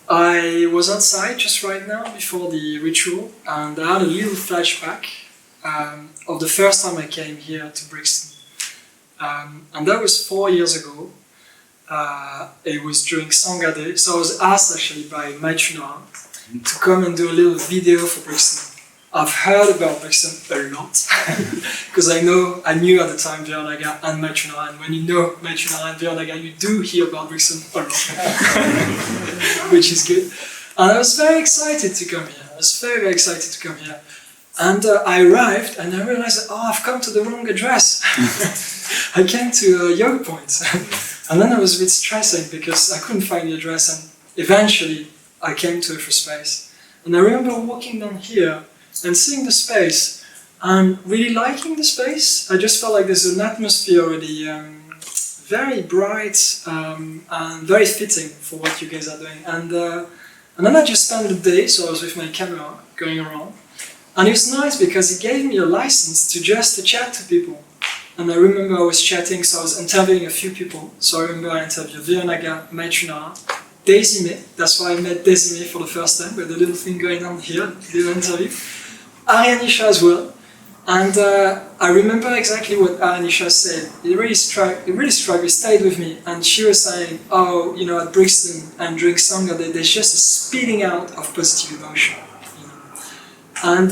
I was outside just right now before the ritual, and I had a little flashback of the first time I came here to Brixton. And that was 4 years ago. It was during Sangha Day, so I was asked actually by Maituna to come and do a little video for Brixton. I've heard about Brixton a lot, because I knew at the time Viryanaga and Maituna, and when you know Maituna and Viryanaga, you do hear about Brixton a lot, which is good. And I was very excited to come here. I was very, very excited to come here. And I arrived and I realized that, I've come to the wrong address. I came to Yoga Point. And then I was a bit stressing because I couldn't find the address, and eventually I came to Effra Space. And I remember walking down here and seeing the space and really liking the space. I just felt like there's an atmosphere already very bright and very fitting for what you guys are doing. And then I just spent the day, so I was with my camera going around. And it was nice because it gave me a license to just chat to people. And I remember I was chatting, so I was interviewing a few people. So I remember I interviewed Viryanaga, Maituna, Daisy May. That's why I met Daisy May for the first time, with a little thing going on here, little interview. Arianisha as well. And I remember exactly what Arianisha said. It really struck me, stayed with me. And she was saying, at Brixton and during Sangha, there's just a spilling out of positive emotion. And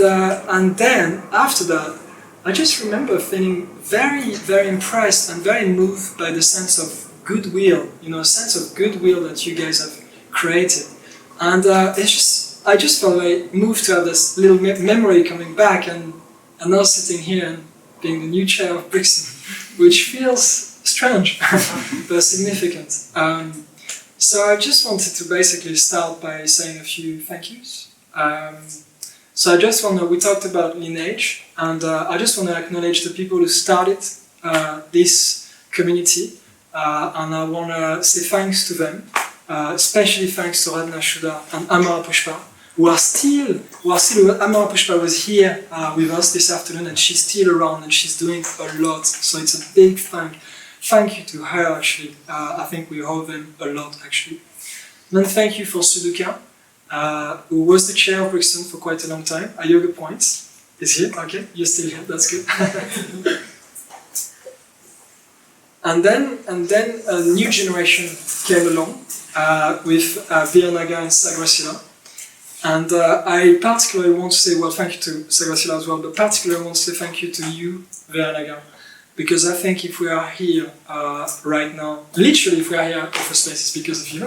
then, after that, I just remember feeling very, very impressed and very moved by the sense of goodwill, a sense of goodwill that you guys have created. And I just felt very moved to have this little memory coming back, and now sitting here and being the new chair of Brixton, which feels strange, but significant. So I just wanted to basically start by saying a few thank yous. So I just we talked about lineage, and I just want to acknowledge the people who started this community, and I want to say thanks to them, especially thanks to Radna Shuddha and Amara Pushpa, who are still Amara Pushpa was here with us this afternoon, and she's still around and she's doing a lot, so it's a big thank you to her actually. I think we owe them a lot actually. Then thank you for Suduka, who was the chair of Brixton for quite a long time, at Yoga Point. Is here? Okay, you're still here, that's good. and then a new generation came along with Viryanaga and Sagrasila. And I particularly want to say, thank you to Sagrasila as well, but particularly want to say thank you to you, Viryanaga, because I think if we are here right now, literally if we are here at Effra Space, it's because of you.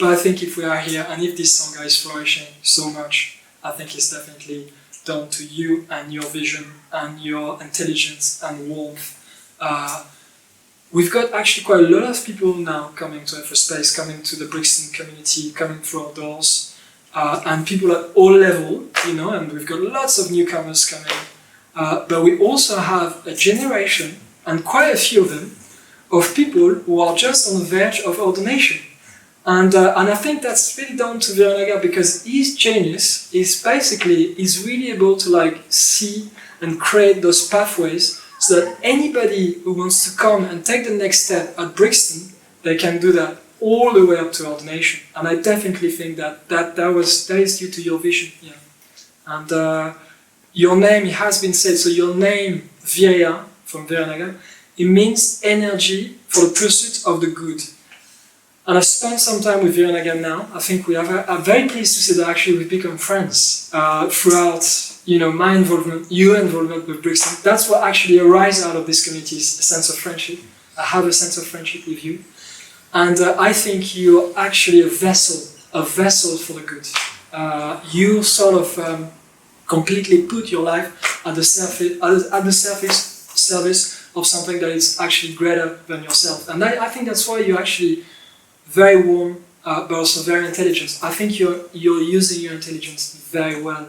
But I think if we are here, and if this Sangha is flourishing so much, I think it's definitely down to you and your vision and your intelligence and warmth. We've got actually quite a lot of people now coming to Effra Space, coming to the Brixton community, coming through our doors, and people at all levels, and we've got lots of newcomers coming. But we also have a generation, and quite a few of them, of people who are just on the verge of ordination. And I think that's really down to Viryanaga, because his genius is really able to see and create those pathways so that anybody who wants to come and take the next step at Brixton, they can do that all the way up to ordination. And I definitely think that is due to your vision. Yeah. And your name, it has been said, so your name, Virya, from Viryanaga, it means energy for the pursuit of the good. And I've spent some time with Viryanaga now. I think I'm very pleased to say that actually we've become friends throughout my involvement, your involvement with Brixton. That's what actually arises out of this community, is a sense of friendship. I have a sense of friendship with you. And I think you're actually a vessel for the good. You sort of completely put your life at the service of something that is actually greater than yourself. And I think that's why you're actually very warm, but also very intelligent. I think you're using your intelligence very well.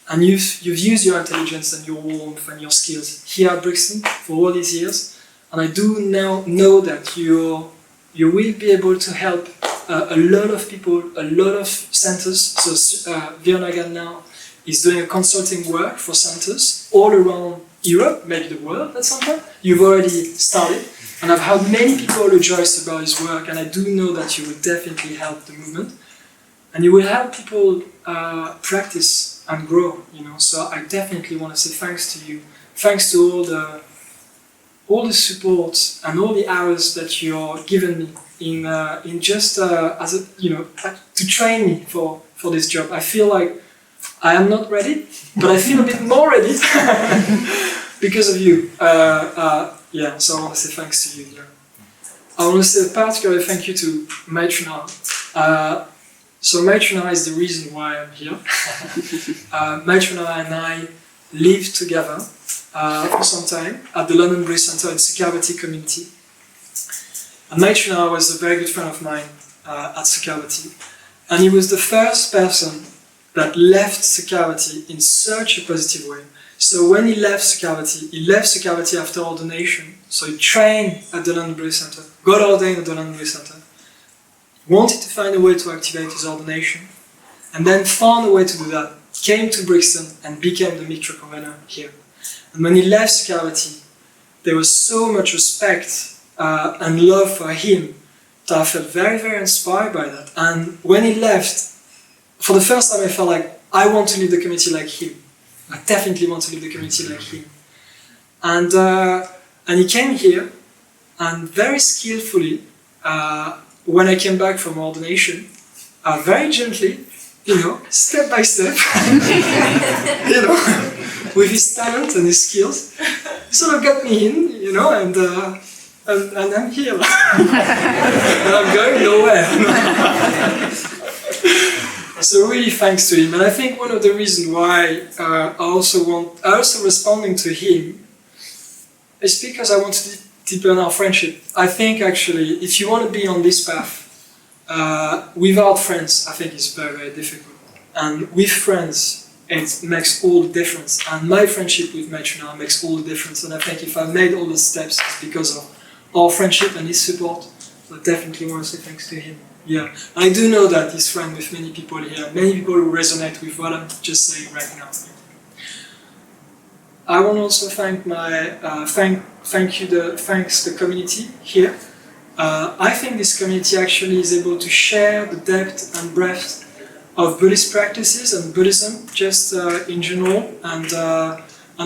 And you've used your intelligence and your warmth and your skills here at Brixton for all these years. And I do now know that you will be able to help a lot of people, a lot of centers. So Viryanaga now is doing a consulting work for centers all around Europe, maybe the world at some point. You've already started. And I've had many people rejoice about his work, and I do know that you will definitely help the movement. and you will help people practice and grow. So I definitely want to say thanks to you. Thanks to all the support and all the hours that you're given me in just as a to train me for this job. I feel like I am not ready, but I feel a bit more ready because of you. So I want to say thanks to you. Yeah. I want to say a particular thank you to Maitrana. So Maitrana is the reason why I'm here. Maitrana and I lived together for some time at the London Buddhist Center in Sukhavati community. And Maitrana was a very good friend of mine at Sukhavati, and he was the first person that left Sukhavati in such a positive way. So when he left Sukhavati after ordination. So he trained at the London Buddhist Center, got ordained at the London Buddhist Center, wanted to find a way to activate his ordination, and then found a way to do that, came to Brixton and became the Mitra Convener here. And when he left Sukhavati, there was so much respect and love for him that I felt very, very inspired by that. And when he left, for the first time I felt like I want to lead the community like him. I definitely want to lead the community like him. And he came here, and very skillfully, when I came back from ordination, very gently, step by step, with his talent and his skills, sort of got me in, and I'm here. And I'm going nowhere. So really thanks to him. And I think one of the reasons why I also responding to him is because I want to deepen our friendship. I think actually, if you want to be on this path, without friends, I think it's very, very difficult. And with friends, it makes all the difference. And my friendship with Maitrana makes all the difference. And I think if I made all the steps, it's because of our friendship and his support. So I definitely want to say thanks to him. Yeah, I do know that he's friends with many people here, many people who resonate with what I'm just saying right now. I want to also thank thanks the community here. I think this community actually is able to share the depth and breadth of Buddhist practices and Buddhism just in general, and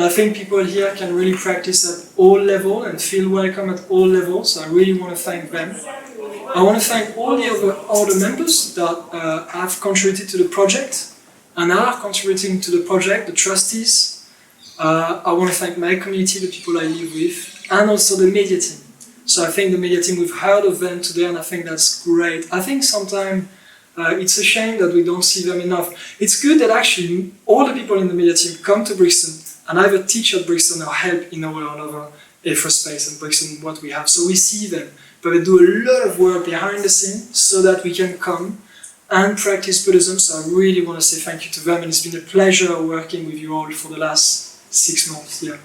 I think people here can really practice at all levels and feel welcome at all levels. So I really want to thank them. I want to thank all the other members that have contributed to the project and are contributing to the project, the trustees. I want to thank my community, the people I live with, and also the media team. So I think the media team, we've heard of them today, and I think that's great. I think sometimes it's a shame that we don't see them enough. It's good that actually all the people in the media team come to Brixton and either teach at Brixton or help in a way or another Effra Space and Brixton, what we have. So we see them, but they do a lot of work behind the scenes so that we can come and practice Buddhism. So I really want to say thank you to them, and it's been a pleasure working with you all for the last 6 months. Yeah.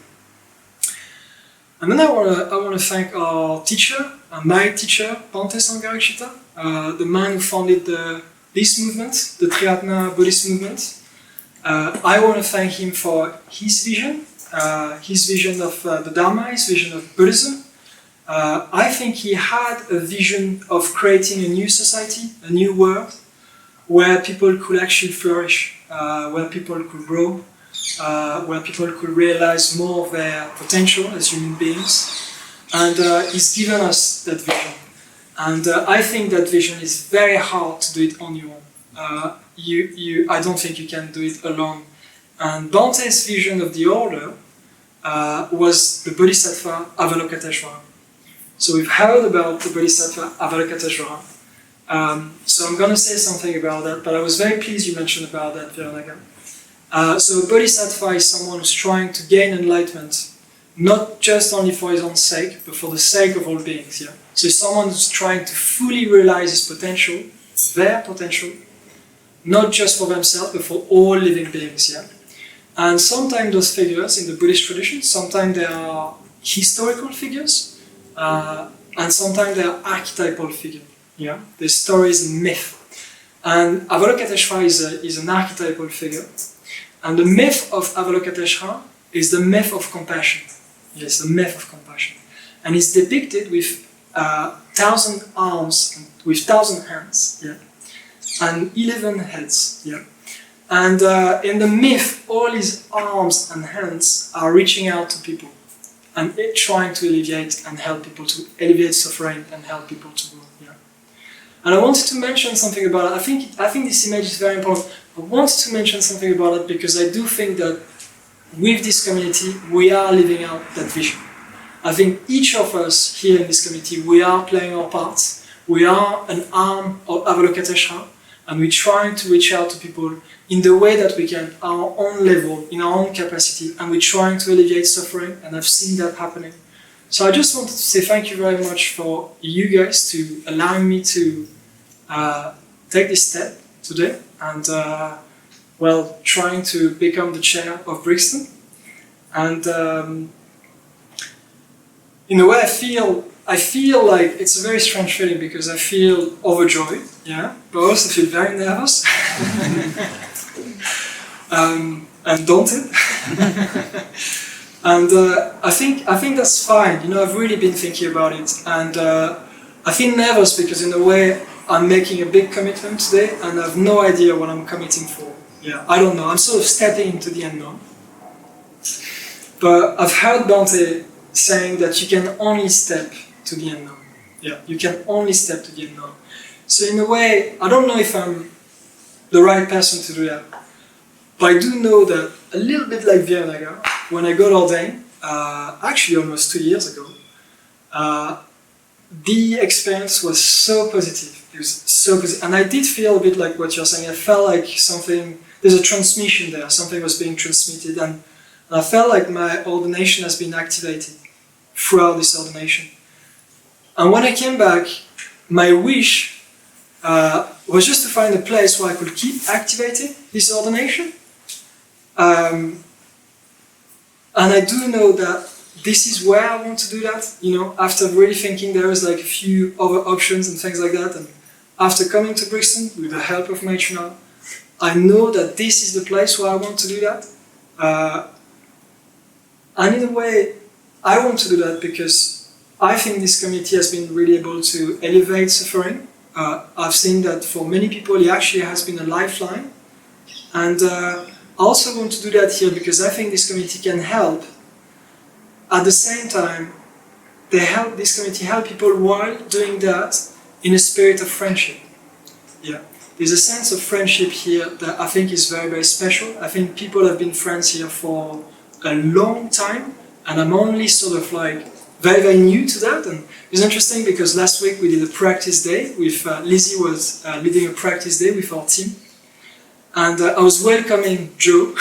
And then I want to thank our teacher, my teacher, Bhante Sangha, the man who founded this movement, the Triratna Buddhist movement. I want to thank him for his vision of the Dharma, his vision of Buddhism. I think he had a vision of creating a new society, a new world, where people could actually flourish, where people could grow, where people could realize more of their potential as human beings. And he's given us that vision. And I think that vision is very hard to do it on your own. I don't think you can do it alone. And Bhante's vision of the order was the Bodhisattva Avalokiteshvara. So we've heard about the Bodhisattva Avalokiteshvara. So I'm going to say something about that, but I was very pleased you mentioned about that, Viryanaga. So a Bodhisattva is someone who's trying to gain enlightenment, not just only for his own sake, but for the sake of all beings. Yeah? So it's someone who's trying to fully realize his potential, their potential, not just for themselves, but for all living beings. Yeah? And sometimes those figures in the Buddhist tradition, sometimes they are historical figures, and sometimes they are archetypal figures. Yeah? They're stories and myth. And Avalokiteshvara is an archetypal figure. And the myth of Avalokiteshvara is the myth of compassion. Yes, the myth of compassion. And it's depicted with 1,000 arms, and with 1,000 hands. Yeah? and 11 heads. Yeah. And in the myth, all his arms and hands are reaching out to people and trying to alleviate and help people to alleviate suffering and help people to grow. Yeah. And I wanted to mention something about it. I think this image is very important. I wanted to mention something about it because I do think that with this community, we are living out that vision. I think each of us here in this community, we are playing our parts. We are an arm of Avalokiteshvara, and we're trying to reach out to people in the way that we can, our own level, in our own capacity, and we're trying to alleviate suffering, and I've seen that happening. So I just wanted to say thank you very much for you guys to allowing me to take this step today, and well, trying to become the chair of Brixton. And in a way, I feel like it's a very strange feeling because I feel overjoyed, yeah, but I also feel very nervous and daunted. And I think that's fine. You know, I've really been thinking about it, and I feel nervous because in a way I'm making a big commitment today, and I have no idea what I'm committing for. Yeah, I don't know. I'm sort of stepping into the unknown. But I've heard Dante saying that you can only step to the unknown. Yeah, you can only step to the unknown. So in a way, I don't know if I'm the right person to do that. But I do know that a little bit like Viryanaga, when I got ordained, actually almost 2 years ago, the experience was so positive. It was so positive. And I did feel a bit like what you're saying. I felt like there's a transmission there, something was being transmitted. And I felt like my ordination has been activated throughout this ordination. And when I came back, my wish was just to find a place where I could keep activating this ordination. And I do know that this is where I want to do that. You know, after really thinking, there is like a few other options and things like that. And after coming to Brixton with the help of my channel, I know that this is the place where I want to do that. And in a way, I want to do that because I think this community has been really able to elevate suffering. I've seen that for many people it actually has been a lifeline. And I also want to do that here because I think this community can help. At the same time, this community help people while doing that in a spirit of friendship. Yeah. There's a sense of friendship here that I think is very, very special. I think people have been friends here for a long time, and I'm only sort of like very, very new to that. And it's interesting because last week we did a practice day with Lizzie was leading a practice day with our team, and I was welcoming Joe,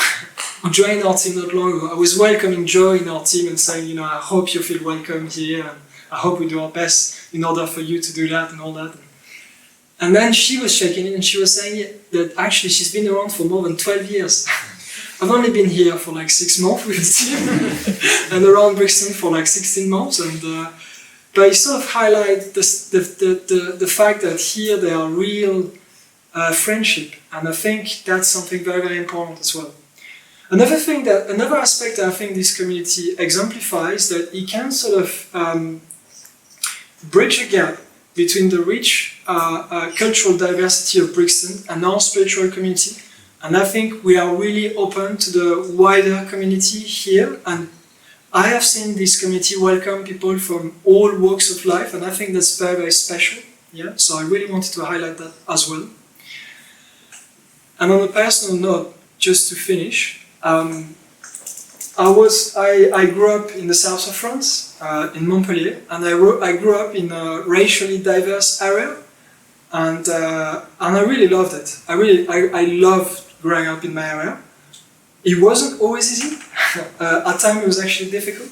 who joined our team not long ago. I was welcoming Joe in our team and saying, you know, I hope you feel welcome here, and I hope we do our best in order for you to do that and all that. And then she was checking in and she was saying that actually she's been around for more than 12 years. I've only been here for like 6 months with the team and around Brixton for like 16 months. And but it sort of highlights the fact that here there are real friendship, and I think that's something very, very important as well. Another aspect that I think this community exemplifies that it can sort of bridge a gap between the rich cultural diversity of Brixton and our spiritual community. And I think we are really open to the wider community here. And I have seen this community welcome people from all walks of life, and I think that's very, very special. Yeah, so I really wanted to highlight that as well. And on a personal note, just to finish, I grew up in the south of France, in Montpellier, and I grew up in a racially diverse area, and I really loved it. I loved growing up in my area. It wasn't always easy. At times it was actually difficult.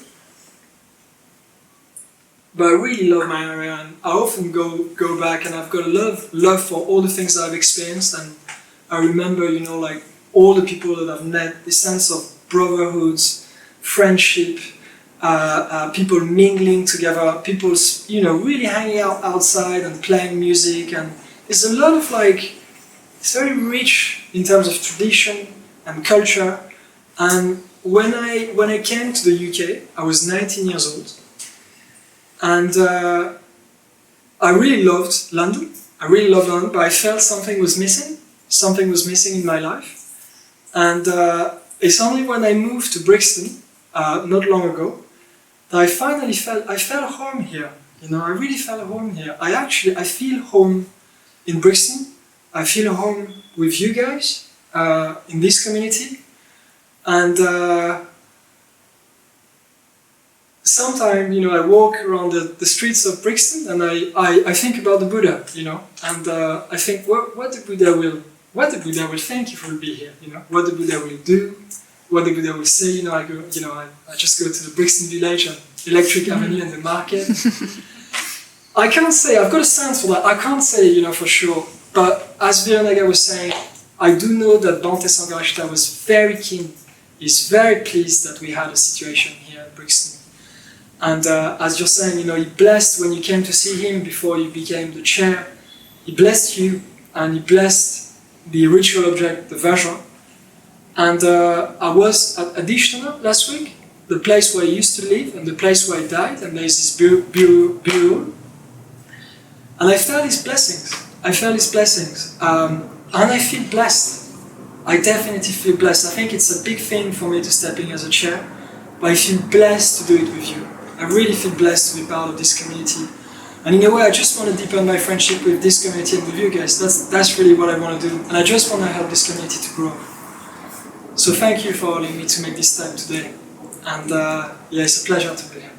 But I really love my area, and I often go back, and I've got a lot of love for all the things that I've experienced. And I remember, you know, like all the people that I've met, the sense of brotherhood, friendship, people mingling together, people, you know, really hanging out outside and playing music, and there's a lot of like, it's very rich in terms of tradition and culture. And when I came to the UK, I was 19 years old, and I really loved London. I really love London, but I felt something was missing. Something was missing in my life. And it's only when I moved to Brixton, not long ago, that I finally felt home here. You know, I really felt home here. I feel home in Brixton. I feel home with you guys in this community. And sometimes, you know, I walk around the streets of Brixton and I think about the Buddha, you know, and I think what the Buddha will think if we'll be here, you know, what the Buddha will do, what the Buddha will say. You know, I just go to the Brixton village and Electric Avenue and the market. I can't say, I've got a sense for that, I can't say, you know, for sure, but as Viryanaga was saying, I do know that Bhante Sangha was very keen, he's very pleased that we had a situation here at Brixton. And as you're saying, you know, he blessed when you came to see him before you became the chair, he blessed you and he blessed the ritual object, the Vajra. And I was at Adhisthana last week, the place where he used to live and the place where he died, and there's this bureau. And I felt his blessings. And I feel blessed. I definitely feel blessed. I think it's a big thing for me to step in as a chair, but I feel blessed to do it with you. I really feel blessed to be part of this community. And in a way, I just want to deepen my friendship with this community and with you guys. That's really what I want to do. And I just want to help this community to grow. So thank you for allowing me to make this time today. And yeah, it's a pleasure to be here.